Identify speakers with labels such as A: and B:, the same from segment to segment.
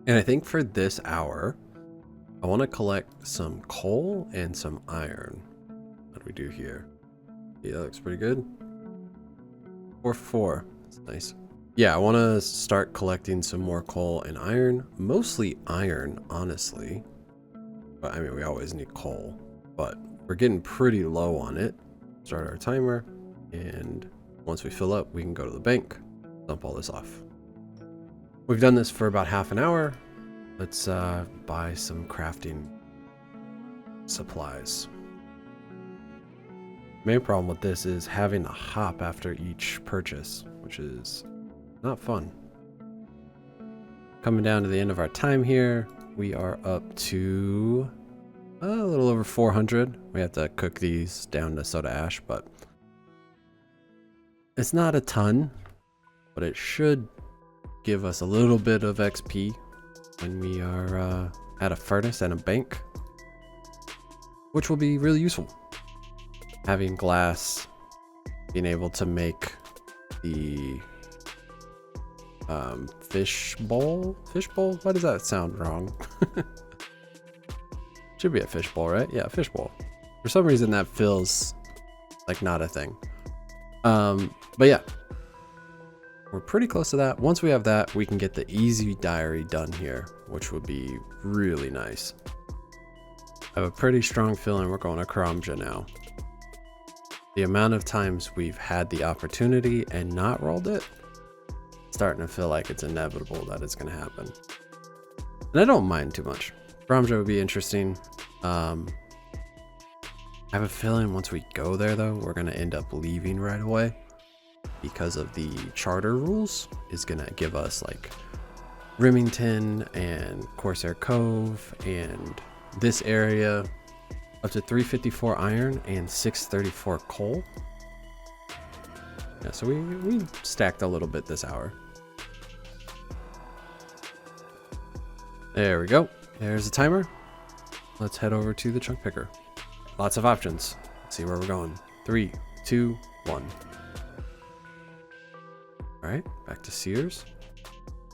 A: And I think for this hour, I want to collect some coal and some iron. What do we do here? Yeah, that looks pretty good. 4 for 4. That's nice. Yeah, I want to start collecting some more coal and iron. Mostly iron, honestly. But I mean, we always need coal. But we're getting pretty low on it. Start our timer. And once we fill up, we can go to the bank. Dump all this off. We've done this for about half an hour. Let's buy some crafting supplies. Main problem with this is having to hop after each purchase, which is not fun. Coming down to the end of our time here, we are up to a little over 400. We have to cook these down to soda ash, but it's not a ton, but it should give us a little bit of XP when we are at a furnace and a bank, which will be really useful. Having glass, being able to make the fish bowl? Why does that sound wrong? Should be a fish bowl, right? Yeah, fish bowl. For some reason that feels like not a thing. But yeah, we're pretty close to that. Once we have that, we can get the easy diary done here, which would be really nice. I have a pretty strong feeling we're going to Karamja now. The amount of times we've had the opportunity and not rolled it, starting to feel like it's inevitable that it's going to happen. And I don't mind too much. Karamja would be interesting. I have a feeling once we go there, though, we're going to end up leaving right away because of the charter rules is going to give us like Remington and Corsair Cove and this area up to 354 iron and 634 coal. Yeah, so we stacked a little bit this hour. There we go. There's the timer. Let's head over to the chunk picker. Lots of options. Let's see where we're going. 3, 2, 1. All right, back to Sears.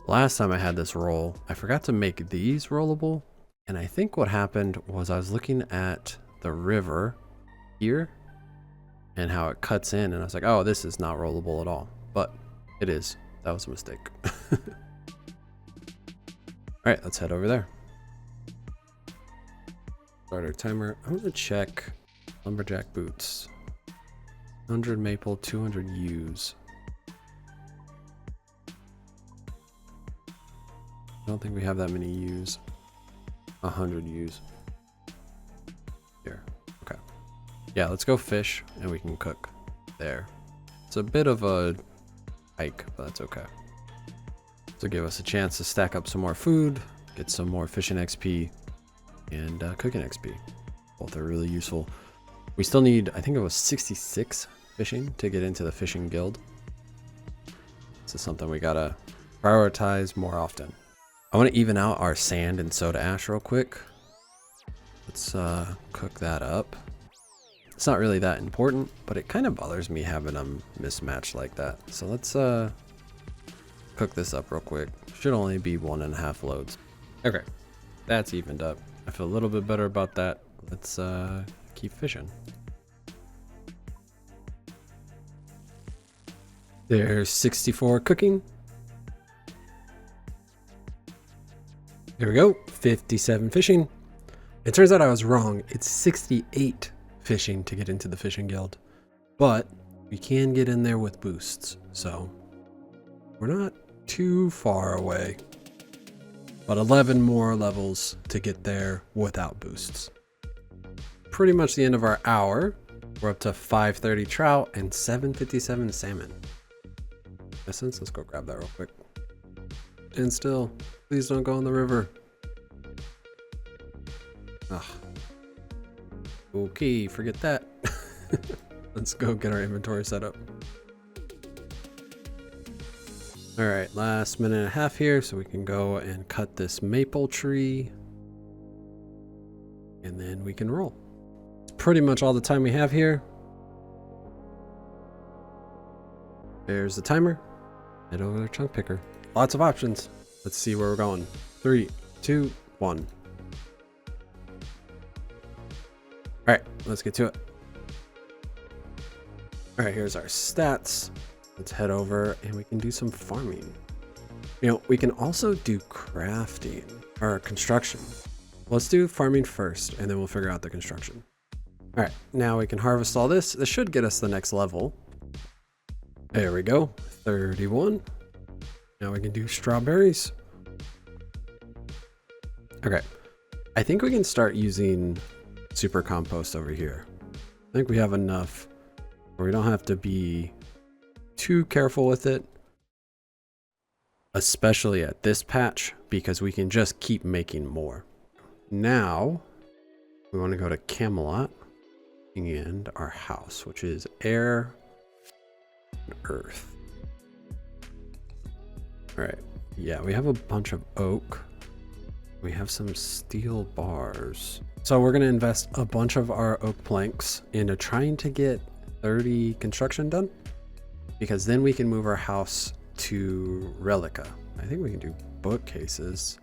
A: Last time I had this roll, I forgot to make these rollable. And I think what happened was I was looking at the river here and how it cuts in. And I was like, oh, this is not rollable at all. But it is. That was a mistake. All right, let's head over there. Start our timer. I'm going to check lumberjack boots. 100 maple, 200 U's. I don't think we have that many U's. 100 U's. Here. Okay. Yeah, let's go fish and we can cook there. It's a bit of a hike, but that's okay. So give us a chance to stack up some more food, get some more fishing XP, and cooking XP. Both are really useful. We still need, I think it was 66 fishing to get into the fishing guild. This is something we gotta prioritize more often. I want to even out our sand and soda ash real quick. Let's cook that up. It's not really that important, but it kind of bothers me having them mismatched like that. So let's cook this up real quick. Should only be 1.5 loads. Okay, that's evened up. I feel a little bit better about that. Let's keep fishing. There's 64 cooking. Here we go, 57 fishing. It turns out I was wrong. It's 68 fishing to get into the fishing guild, but we can get in there with boosts. So we're not too far away, but 11 more levels to get there without boosts. Pretty much the end of our hour. We're up to 530 trout and 757 salmon. Essence, let's go grab that real quick. And still, please don't go in the river. Ugh. Okay, forget that. Let's go get our inventory set up. All right, last minute and a half here, so we can go and cut this maple tree. And then we can roll. It's pretty much all the time we have here. There's the timer. Head over to the chunk picker. Lots of options. Let's see where we're going. 3, 2, 1. All right, let's get to it. All right, here's our stats. Let's head over and we can do some farming. You know, we can also do crafting or construction. Let's do farming first and then we'll figure out the construction. All right, now we can harvest all this. This should get us the next level. There we go, 31. Now we can do strawberries. Okay, I think we can start using super compost over here. I think we have enough where we don't have to be too careful with it, especially at this patch, because we can just keep making more. Now we want to go to Camelot and our house, which is air and earth. All right, yeah, we have a bunch of oak. We have some steel bars. So we're gonna invest a bunch of our oak planks into trying to get 30 construction done, because then we can move our house to Relica. I think we can do bookcases.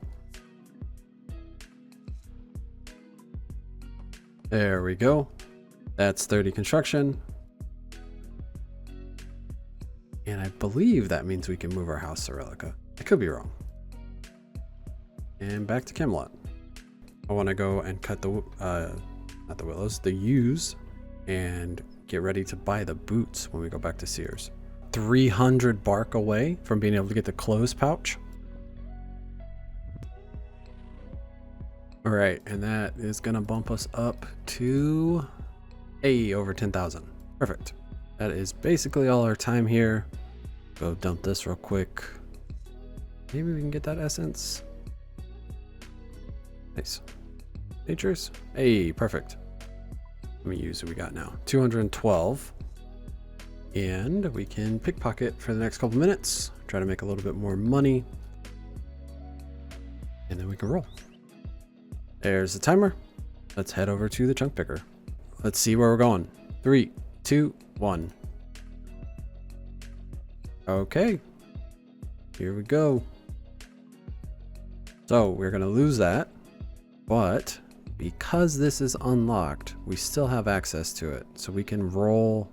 A: There we go. That's 30 construction. And I believe that means we can move our house to Relica. I could be wrong. And back to Camelot. I want to go and cut the, not the willows, the yews, and get ready to buy the boots when we go back to Sears. 300 bark away from being able to get the clothes pouch. All right, and that is gonna bump us up to over 10,000. Perfect. That is basically all our time here. Go dump this real quick. Maybe we can get that essence. Nice. Natures. Hey, perfect. Let me use what we got now. 212. And we can pickpocket for the next couple minutes. Try to make a little bit more money. And then we can roll. There's the timer. Let's head over to the chunk picker. Let's see where we're going. 3, 2, 1. Okay. Here we go. So we're going to lose that. But because this is unlocked, we still have access to it. So we can roll.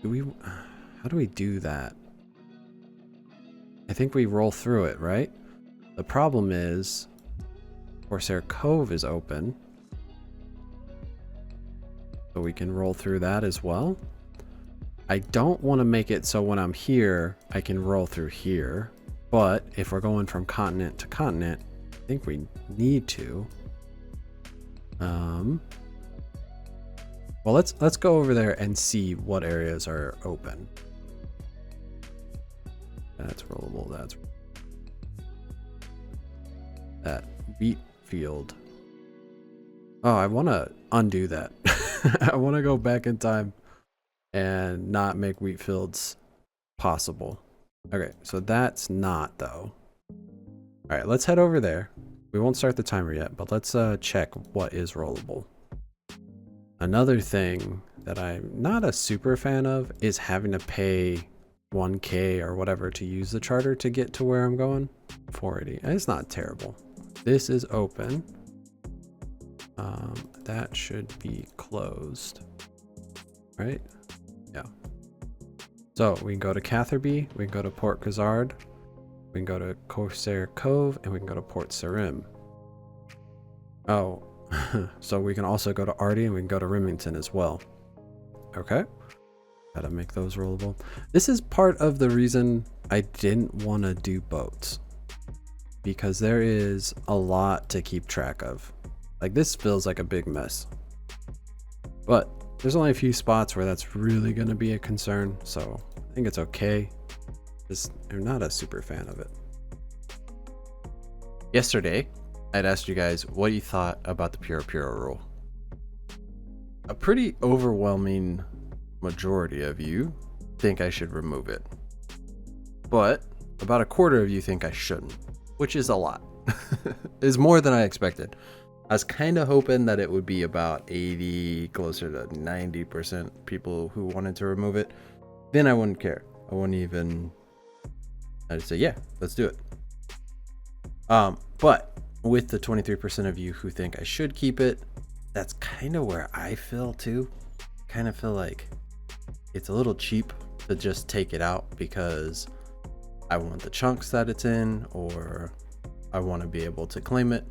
A: How do we do that? I think we roll through it, right? The problem is Corsair Cove is open. So we can roll through that as well. I don't want to make it so when I'm here, I can roll through here. But if we're going from continent to continent, I think we need to. Well, let's go over there and see what areas are open. That's rollable. That's that wheat field. Oh, I want to undo that. I want to go back in time and not make wheat fields possible. Okay, so that's not though. All right, let's head over there. We won't start the timer yet, but let's check what is rollable. Another thing that I'm not a super fan of is having to pay 1K or whatever to use the charter to get to where I'm going. 480. It's not terrible. This is open. That should be closed, right? Yeah. So we can go to Catherby, we can go to Port Khazard, we can go to Corsair Cove, and we can go to Port Sarim. Oh, so we can also go to Artie and we can go to Remington as well. Okay. Gotta make those rollable. This is part of the reason I didn't want to do boats, because there is a lot to keep track of. Like, this feels like a big mess, but there's only a few spots where that's really going to be a concern. So I think it's okay. Just, I'm not a super fan of it. Yesterday, I'd asked you guys what you thought about the puro rule. A pretty overwhelming majority of you think I should remove it, but about a quarter of you think I shouldn't, which is a lot. It's more than I expected. I was kind of hoping that it would be about 80, closer to 90% people who wanted to remove it. Then I wouldn't care. I wouldn't even, I'd say, yeah, let's do it. But with the 23% of you who think I should keep it, that's kind of where I feel too. Kind of feel like it's a little cheap to just take it out because I want the chunks that it's in, or I want to be able to claim it.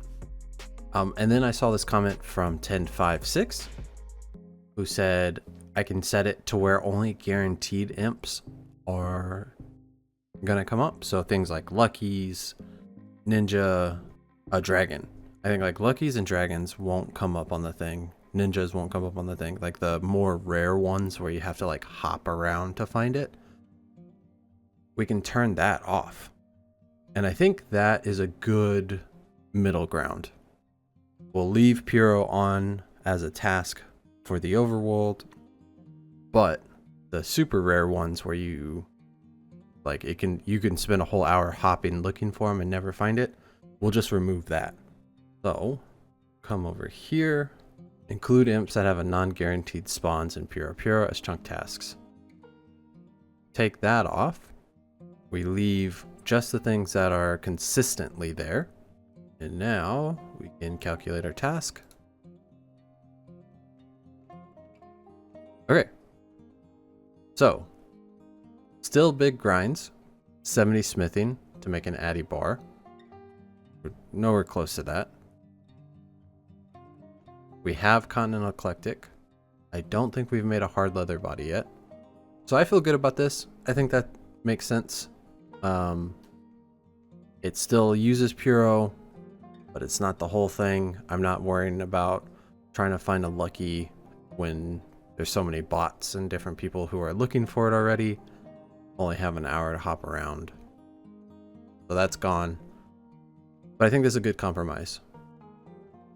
A: And then I saw this comment from 1056 who said I can set it to where only guaranteed imps are gonna come up. So things like Luckies, Ninja, a Dragon. I think like Luckies and Dragons won't come up on the thing. Ninjas won't come up on the thing. Like the more rare ones where you have to like hop around to find it, we can turn that off. And I think that is a good middle ground. We'll leave Puro on as a task for the overworld, but the super rare ones where you like you can spend a whole hour hopping looking for them and never find it, we'll just remove that. So come over here, include imps that have a non-guaranteed spawns in Puro as chunk tasks. Take that off. We leave just the things that are consistently there. And now we can calculate our task. Okay. So, still big grinds. 70 smithing to make an addy bar. We're nowhere close to that. We have Continental Eclectic. I don't think we've made a hard leather body yet. So I feel good about this. I think that makes sense. It still uses Puro, but it's not the whole thing. I'm not worrying about trying to find a lucky when there's so many bots and different people who are looking for it already. Only have an hour to hop around. So that's gone. But I think this is a good compromise.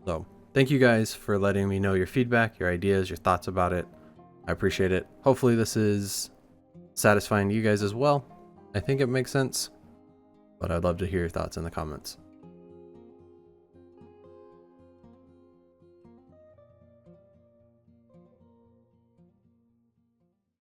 A: So thank you guys for letting me know your feedback, your ideas, your thoughts about it. I appreciate it. Hopefully this is satisfying to you guys as well. I think it makes sense, but I'd love to hear your thoughts in the comments.